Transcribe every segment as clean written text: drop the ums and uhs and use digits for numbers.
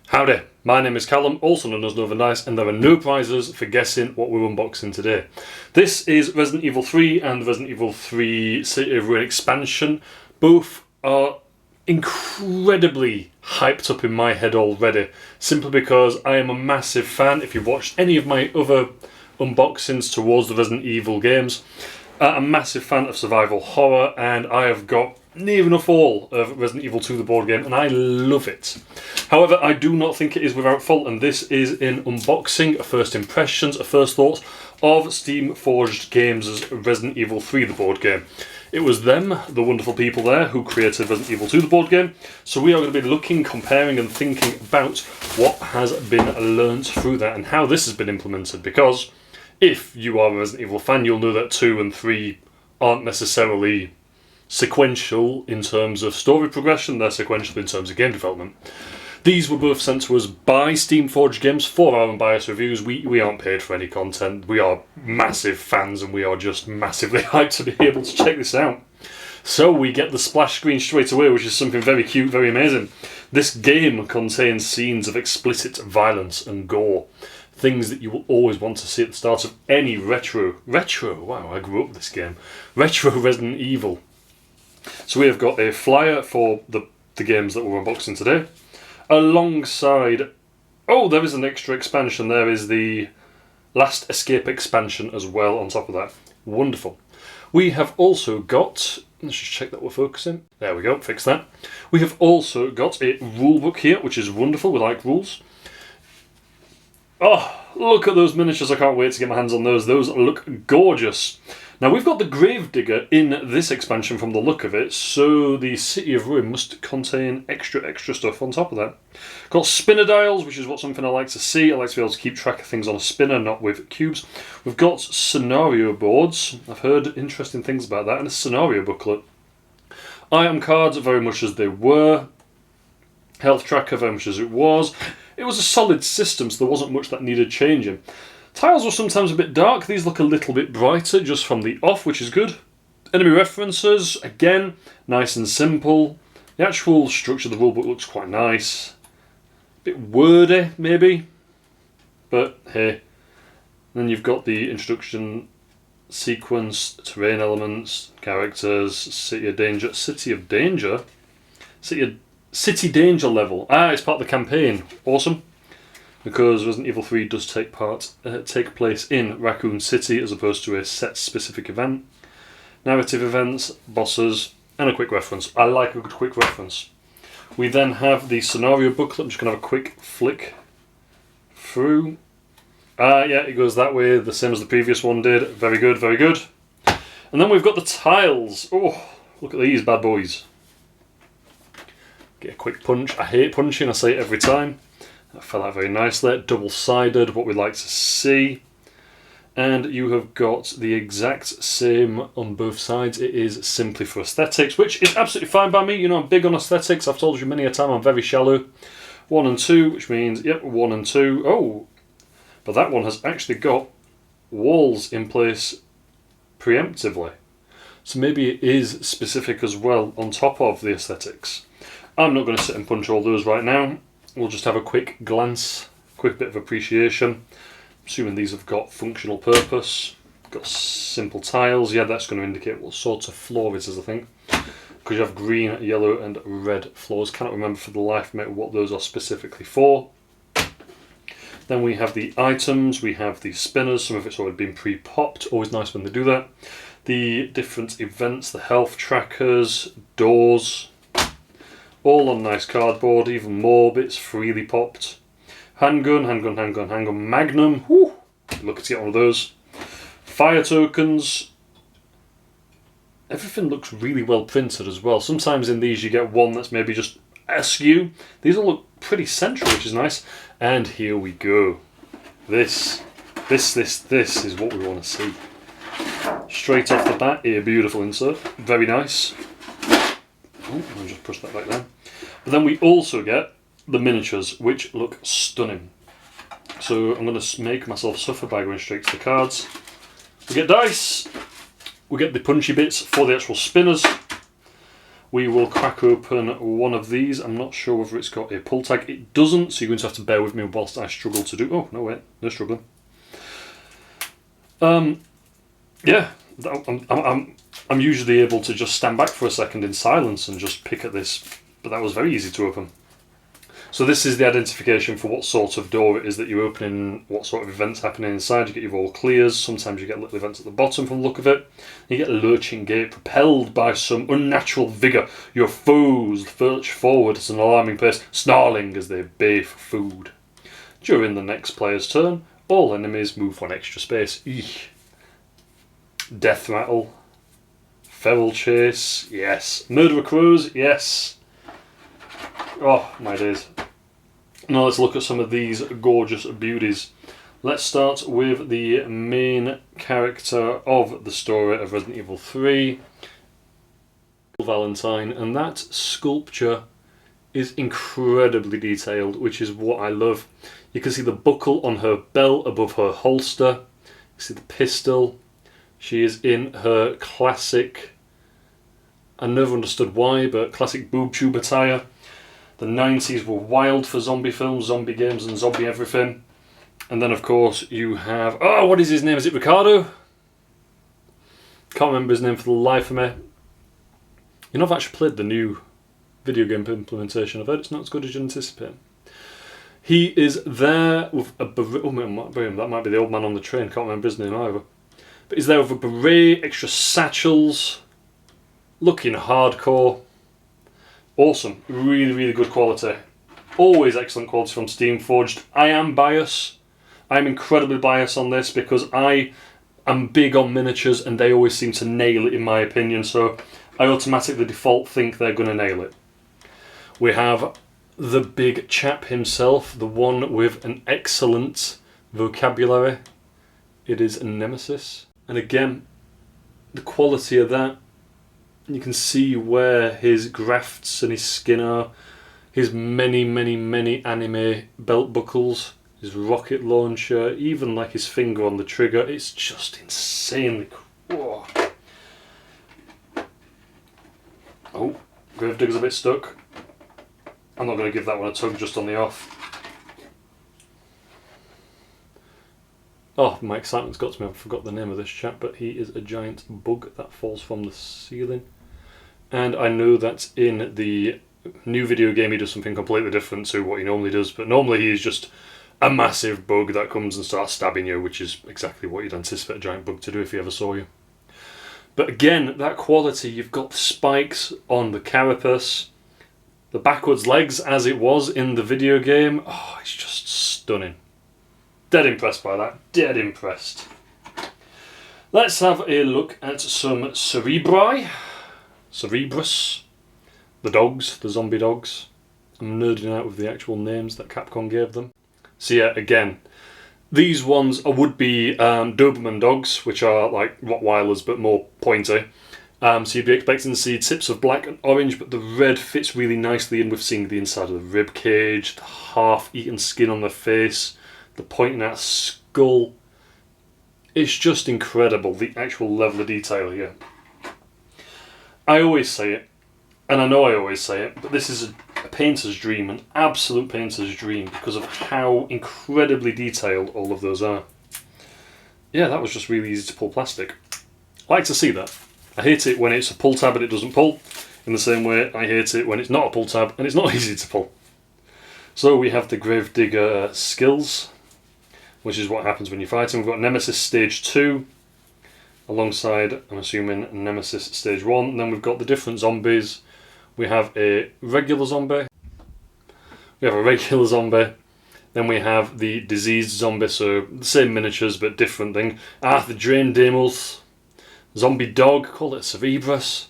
Howdy, my name is Callum, also known as Northern Dice, and there are no prizes for guessing what we're unboxing today. This is Resident Evil 3 and the Resident Evil 3 City of Ruin expansion. Both are incredibly hyped up in my head already, simply because I am a massive fan. If you've watched any of my other unboxings towards the Resident Evil games, I'm a massive fan of survival horror, and I have got near enough all of Resident Evil 2, the board game, and I love it. However, I do not think it is without fault, and this is an unboxing, a first impressions, a first thoughts of Steam Forged Games' Resident Evil 3, the board game. It was them, the wonderful people there, who created Resident Evil 2, the board game, so we are going to be looking, comparing and thinking about what has been learnt through that and how this has been implemented, because if you are a Resident Evil fan, you'll know that 2 and 3 aren't necessarily sequential in terms of story progression, they're sequential in terms of game development. These were both sent to us by Steam Forged Games for our unbiased reviews. We aren't paid for any content, we are massive fans and we are just massively hyped to be able to check this out. So we get the splash screen straight away, which is something very cute, very amazing. This game contains scenes of explicit violence and gore. Things that you will always want to see at the start of any retro, wow, I grew up with this game, retro Resident Evil. So we have got a flyer for the games that we're unboxing today, alongside, oh, there is an extra expansion, there is the Last Escape expansion as well on top of that. Wonderful. We have also got, let's just check that we're focusing, there we go, fix that. We have also got a rule book here, which is wonderful, we like rules. Oh, look at those miniatures, I can't wait to get my hands on those look gorgeous. Now we've got the Gravedigger in this expansion from the look of it, so the City of Ruin must contain extra stuff on top of that. Got spinner dials, which is something I like to see. I like to be able to keep track of things on a spinner, not with cubes. We've got scenario boards, I've heard interesting things about that, and a scenario booklet. Item cards, very much as they were. Health tracker, very much as it was. It was a solid system, so there wasn't much that needed changing. Tiles were sometimes a bit dark, these look a little bit brighter just from the off, which is good. Enemy references, again, nice and simple. The actual structure of the rulebook looks quite nice. A bit wordy, maybe, but hey. Then you've got the introduction sequence, terrain elements, characters, City of Danger, City Danger level. It's part of the campaign. Awesome. Because Resident Evil 3 does take place in Raccoon City as opposed to a set specific event. Narrative events, bosses, and a quick reference. I like a good quick reference. We then have the scenario booklet. I'm just going to have a quick flick through. Yeah, it goes that way, the same as the previous one did. Very good, very good. And then we've got the tiles. Oh, look at these bad boys. Get a quick punch. I hate punching, I say it every time. That fell out very nicely. Double-sided, what we like to see. And you have got the exact same on both sides. It is simply for aesthetics, which is absolutely fine by me. You know, I'm big on aesthetics. I've told you many a time I'm very shallow. 1 and 2, which means, yep, 1 and 2. Oh, but that one has actually got walls in place preemptively. So maybe it is specific as well on top of the aesthetics. I'm not going to sit and punch all those right now. We'll just have a quick glance, quick bit of appreciation. Assuming these have got functional purpose. Got simple tiles. Yeah, that's going to indicate what sort of floor it is, I think. Because you have green, yellow and red floors. Cannot remember for the life of me what those are specifically for. Then we have the items. We have the spinners. Some of it's already been pre-popped. Always nice when they do that. The different events, the health trackers, doors. All on nice cardboard, even more bits freely popped. Handgun, magnum, whoo! Look to get one of those. Fire tokens. Everything looks really well printed as well. Sometimes in these you get one that's maybe just askew. These all look pretty central, which is nice. And here we go. This is what we want to see. Straight off the bat, a beautiful insert. Very nice. Oh, I'll just push that back down. But then we also get the miniatures, which look stunning. So I'm going to make myself suffer by going straight to the cards. We get dice. We get the punchy bits for the actual spinners. we will crack open one of these. I'm not sure whether it's got a pull tag. It doesn't, so you're going to have to bear with me whilst I struggle to do... Oh, no, wait. No struggling. Yeah. I'm usually able to just stand back for a second in silence and just pick at this, but that was very easy to open. So this is the identification for what sort of door it is that you're opening, what sort of events happening inside. You get your all clears, sometimes you get little events at the bottom from the look of it. You get a lurching gate propelled by some unnatural vigour. Your foes lurch forward at an alarming pace, snarling as they bay for food. During the next player's turn, all enemies move 1 extra space. Eek. Death rattle. Feral chase, yes. Murder of crows, yes. Oh, my days. Now let's look at some of these gorgeous beauties. Let's start with the main character of the story of Resident Evil 3, Valentine, and that sculpture is incredibly detailed, which is what I love. You can see the buckle on her belt above her holster. You see the pistol. She is in her classic, I never understood why, but classic boob tube attire. The 90s were wild for zombie films, zombie games and zombie everything. And then of course you have, oh, what is his name? Is it Ricardo? Can't remember his name for the life of me. You know, I've actually played the new video game implementation. I've heard it's not as good as you anticipate. He is there with a beret. Oh, that might be the old man on the train. Can't remember his name either. But he's there with a beret, extra satchels, looking hardcore. Awesome. Really, really good quality. Always excellent quality from Steamforged. I am biased. I'm incredibly biased on this because I am big on miniatures and they always seem to nail it in my opinion, so I automatically default think they're going to nail it. We have the big chap himself, the one with an excellent vocabulary. It is Nemesis. And again, the quality of that, you can see where his grafts and his skin are, his many, many, many anime belt buckles, his rocket launcher, even like his finger on the trigger. It's just insanely cool. Oh, Gravedigger's a bit stuck. I'm not going to give that one a tug just on the off. Oh, my excitement's got to me. I forgot the name of this chap, but he is a giant bug that falls from the ceiling. And I know that in the new video game he does something completely different to what he normally does, but normally he is just a massive bug that comes and starts stabbing you, which is exactly what you'd anticipate a giant bug to do if he ever saw you. But again, that quality, you've got the spikes on the carapace, the backwards legs as it was in the video game. Oh, it's just stunning. Dead impressed by that, dead impressed. Let's have a look at some Cerebri. Cerebrus. The dogs, the zombie dogs. I'm nerding out with the actual names that Capcom gave them. So yeah, again, these ones are would-be Doberman dogs, which are like Rottweilers but more pointy. So you'd be expecting to see tips of black and orange, but the red fits really nicely in with seeing the inside of the rib cage, the half-eaten skin on the face, the pointing out skull. It's just incredible, the actual level of detail here. I always say it, and I know I always say it, but this is a painter's dream, an absolute painter's dream, because of how incredibly detailed all of those are. Yeah, that was just really easy to pull plastic. I like to see that. I hate it when it's a pull tab and it doesn't pull, in the same way I hate it when it's not a pull tab and it's not easy to pull. So we have the Gravedigger skills, which is what happens when you fight him. We've got Nemesis Stage 2, alongside, I'm assuming, Nemesis Stage 1. And then we've got the different zombies. We have a regular zombie. Then we have the diseased zombie, so the same miniatures but different thing. The Drain Demos. Zombie dog, call it Cerebrus.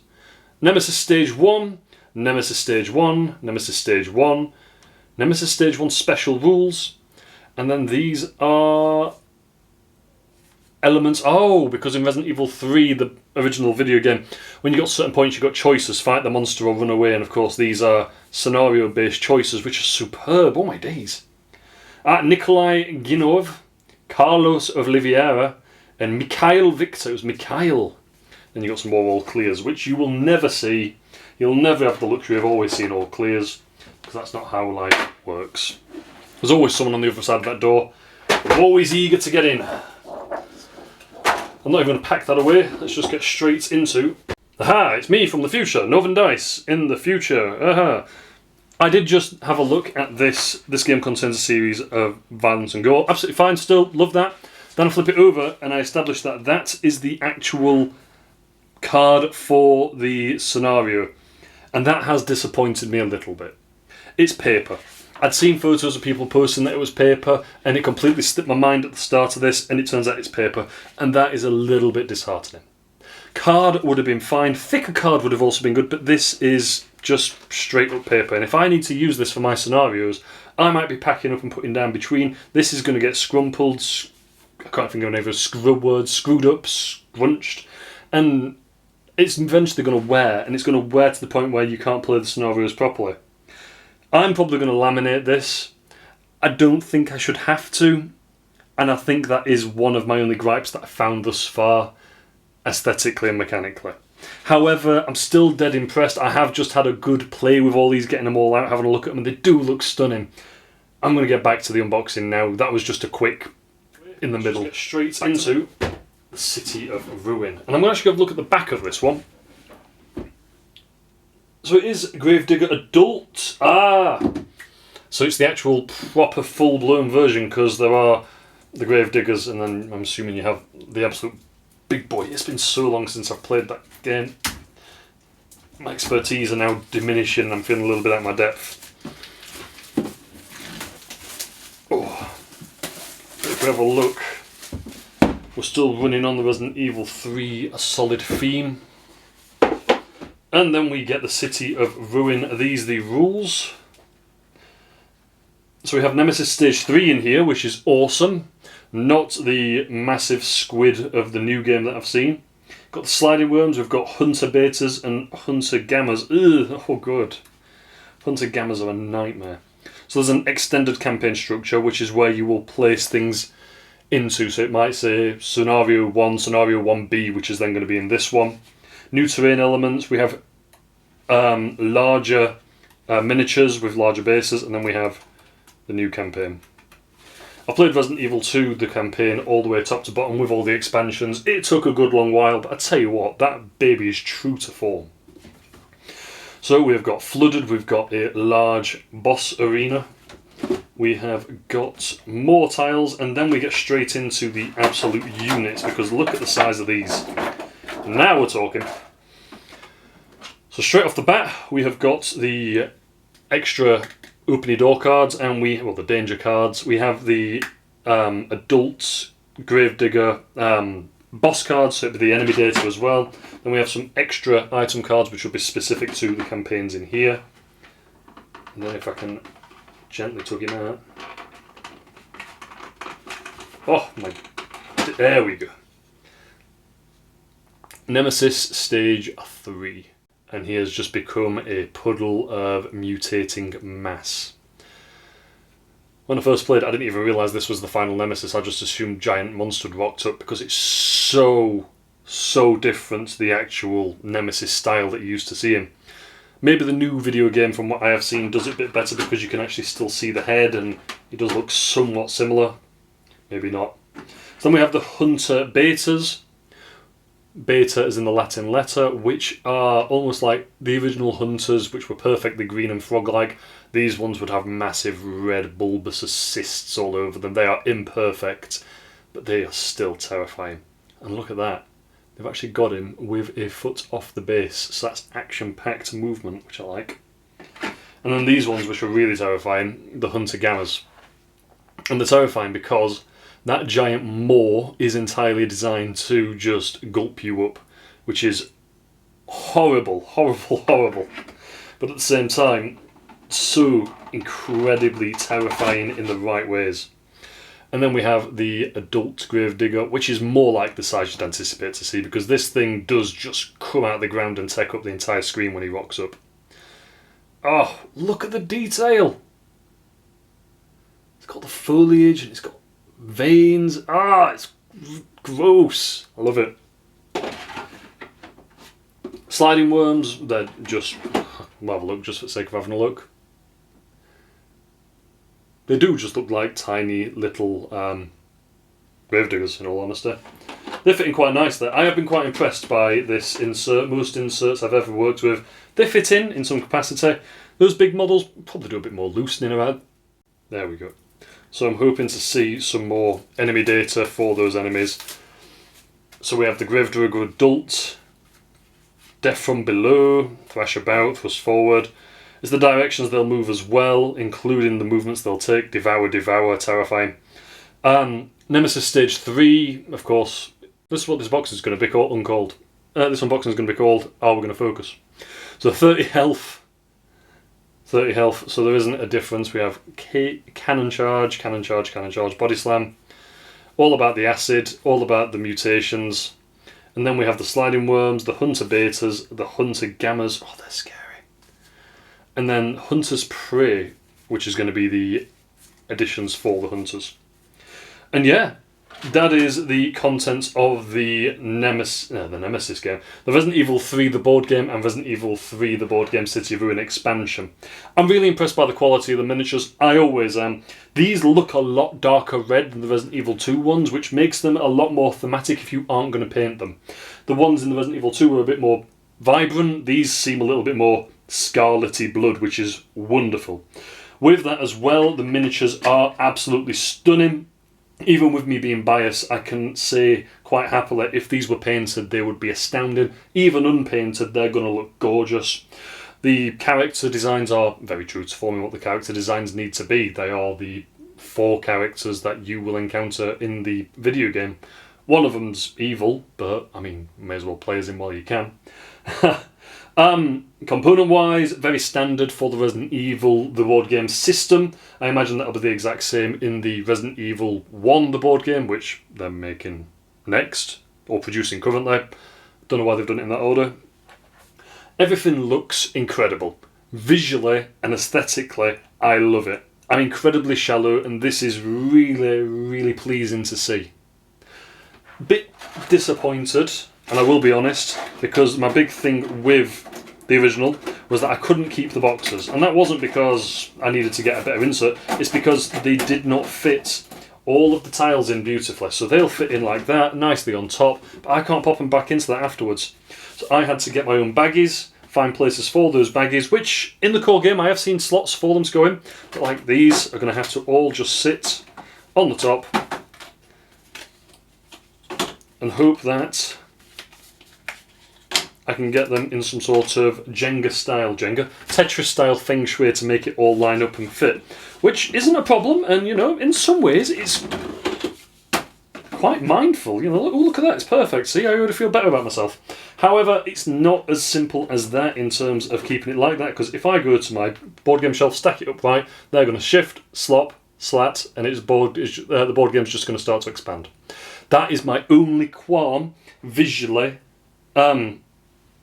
Nemesis Stage 1. Nemesis Stage 1. Nemesis Stage 1. Nemesis Stage 1 special rules. And then these are elements. Oh, because in Resident Evil 3, the original video game, when you got certain points, you got choices: fight the monster or run away. And of course, these are scenario-based choices, which are superb. Oh my days! Nikolai Ginov, Carlos Oliveira, and Mikhail Victor. It was Mikhail. Then you got some more all clears, which you will never see You'll never have the luxury of always seeing all clears, because that's not how life works. There's always someone on the other side of that door, always eager to get in. I'm not even going to pack that away, let's just get straight into... Aha, it's me from the future, Northern Dice, in the future, aha. I did just have a look at this. This game contains a series of violence and gore. Absolutely fine, still, love that. Then I flip it over and I establish that that is the actual card for the scenario. And that has disappointed me a little bit. It's paper. I'd seen photos of people posting that it was paper, and it completely slipped my mind at the start of this, and it turns out it's paper, and that is a little bit disheartening. Card would have been fine, thicker card would have also been good, but this is just straight up paper, and if I need to use this for my scenarios, I might be packing up and putting down between. This is going to get scrumpled, I can't think of any other scrub words, screwed up, scrunched, and it's eventually going to wear, and it's going to wear to the point where you can't play the scenarios properly. I'm probably going to laminate this. I don't think I should have to, and I think that is one of my only gripes that I found thus far, aesthetically and mechanically. However, I'm still dead impressed. I have just had a good play with all these, getting them all out, having a look at them, and they do look stunning. I'm going to get back to the unboxing now. That was just a quick in the middle. Get straight into the City of Ruin. And I'm going to actually have a look at the back of this one. So it is Gravedigger Adult. So it's the actual proper full-blown version, because there are the Gravediggers, and then I'm assuming you have the absolute big boy. It's been so long since I've played that game. My expertise are now diminishing. I'm feeling a little bit out of my depth. Oh, if we have a look, we're still running on the Resident Evil 3, a solid theme. And then we get the City of Ruin. Are these the rules? So we have Nemesis Stage 3 in here, which is awesome. Not the massive squid of the new game that I've seen. Got the sliding worms, we've got hunter betas and hunter gammas. Ugh, oh good. Hunter gammas are a nightmare. So there's an extended campaign structure, which is where you will place things into. So it might say Scenario 1, Scenario 1B, which is then going to be in this one. New terrain elements, we have larger miniatures with larger bases, and then we have the new campaign. I played Resident Evil 2, the campaign, all the way top to bottom with all the expansions. It took a good long while, but I tell you what, that baby is true to form. So we've got Flooded, we've got a large boss arena, we have got more tiles, and then we get straight into the absolute units, because look at the size of these. Now we're talking. So straight off the bat, we have got the extra opening door cards, and the danger cards. We have the adult Gravedigger boss cards, so it'll be the enemy data as well. Then we have some extra item cards which will be specific to the campaigns in here. And then if I can gently tug him out. Oh my, there we go. Nemesis Stage 3. And he has just become a puddle of mutating mass. When I first played, I didn't even realise this was the final Nemesis. I just assumed giant monster had rocked up, because it's so different to the actual Nemesis style that you used to see him. Maybe the new video game, from what I have seen, does it a bit better because you can actually still see the head and he does look somewhat similar. Maybe not. So then we have the Hunter Betas. Beta is in the Latin letter, which are almost like the original Hunters, which were perfectly green and frog-like. These ones would have massive red bulbous cysts all over them. They are imperfect, but they are still terrifying. And look at that. They've actually got him with a foot off the base, so that's action-packed movement, which I like. And then these ones, which are really terrifying, the Hunter Gammas. And they're terrifying because that giant maw is entirely designed to just gulp you up, which is horrible, horrible, horrible. But at the same time, so incredibly terrifying in the right ways. And then we have the adult Gravedigger, which is more like the size you'd anticipate to see, because this thing does just come out of the ground and take up the entire screen when he rocks up. Oh, look at the detail! It's got the foliage and it's got veins. It's gross. I love it. Sliding worms, they're just, we'll have a look just for the sake of having a look. They do just look like tiny little gravediggers, in all honesty. They're fitting quite nicely. I have been quite impressed by this insert. Most inserts I've ever worked with, they fit in some capacity. Those big models probably do a bit more loosening around. There we go. So I'm hoping to see some more enemy data for those enemies. So we have the Gravedigger Adult, Death from Below, Thrash About, Thrust Forward. It's the directions they'll move as well, including the movements they'll take. Devour, Devour, Terrifying. Nemesis Stage 3, of course. This is what this box is going to be called, uncalled. This unboxing is going to be called Are We Going to Focus? So 30 health. 30 health, so there isn't a difference. We have Cannon Charge, Cannon Charge, Cannon Charge, Body Slam. All about the acid, all about the mutations. And then we have the Sliding Worms, the Hunter Betas, the Hunter Gammas. Oh, they're scary. And then Hunter's Prey, which is going to be the additions for the Hunters. And yeah, that is the contents of the Nemesis game. The Resident Evil 3 the board game and Resident Evil 3 the board game City of Ruin expansion. I'm really impressed by the quality of the miniatures. I always am. These look a lot darker red than the Resident Evil 2 ones, which makes them a lot more thematic if you aren't going to paint them. The ones in the Resident Evil 2 were a bit more vibrant. These seem a little bit more scarlety blood, which is wonderful. With that as well, the miniatures are absolutely stunning. Even with me being biased, I can say quite happily if these were painted, they would be astounding. Even unpainted, they're going to look gorgeous. The character designs are very true to forming what the character designs need to be. They are the 4 characters that you will encounter in the video game. One of them's evil, but I mean, may as well play as him while you can. Component-wise, very standard for the Resident Evil, the board game system. I imagine that'll be the exact same in the Resident Evil 1, the board game, which they're making next, or producing currently. Don't know why they've done it in that order. Everything looks incredible. Visually and aesthetically, I love it. I'm incredibly shallow, and this is really, really pleasing to see. Bit disappointed, and I will be honest, because my big thing with the original was that I couldn't keep the boxes. And that wasn't because I needed to get a better insert, it's because they did not fit all of the tiles in beautifully. So they'll fit in like that, nicely on top, but I can't pop them back into that afterwards. So I had to get my own baggies, find places for those baggies, which in the core game I have seen slots for them to go in, but like these are going to have to all just sit on the top and hope that I can get them in some sort of Tetris style feng shui to make it all line up and fit, which isn't a problem. And you know, in some ways it's quite mindful. You know, look at that, it's perfect. See, I already feel better about myself. However, it's not as simple as that in terms of keeping it like that, because if I go to my board game shelf, stack it up right, they're going to shift, slop, slat, and the board game's just going to start to expand. That is my only qualm visually,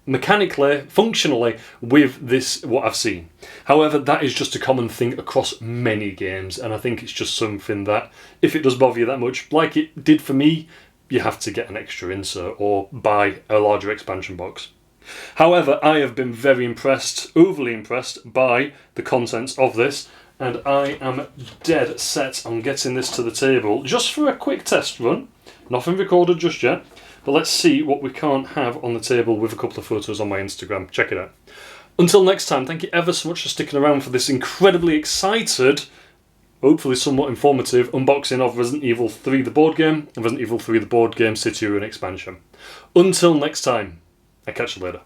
mechanically, functionally with this, what I've seen. However, that is just a common thing across many games, and I think it's just something that, if it does bother you that much, like it did for me, you have to get an extra insert or buy a larger expansion box. However, I have been very impressed, overly impressed by the contents of this, and I am dead set on getting this to the table just for a quick test run. Nothing recorded just yet. But let's see what we can't have on the table with a couple of photos on my Instagram. Check it out. Until next time, thank you ever so much for sticking around for this incredibly excited, hopefully somewhat informative, unboxing of Resident Evil 3 the board game and Resident Evil 3 the board game City of Ruin expansion. Until next time, I'll catch you later.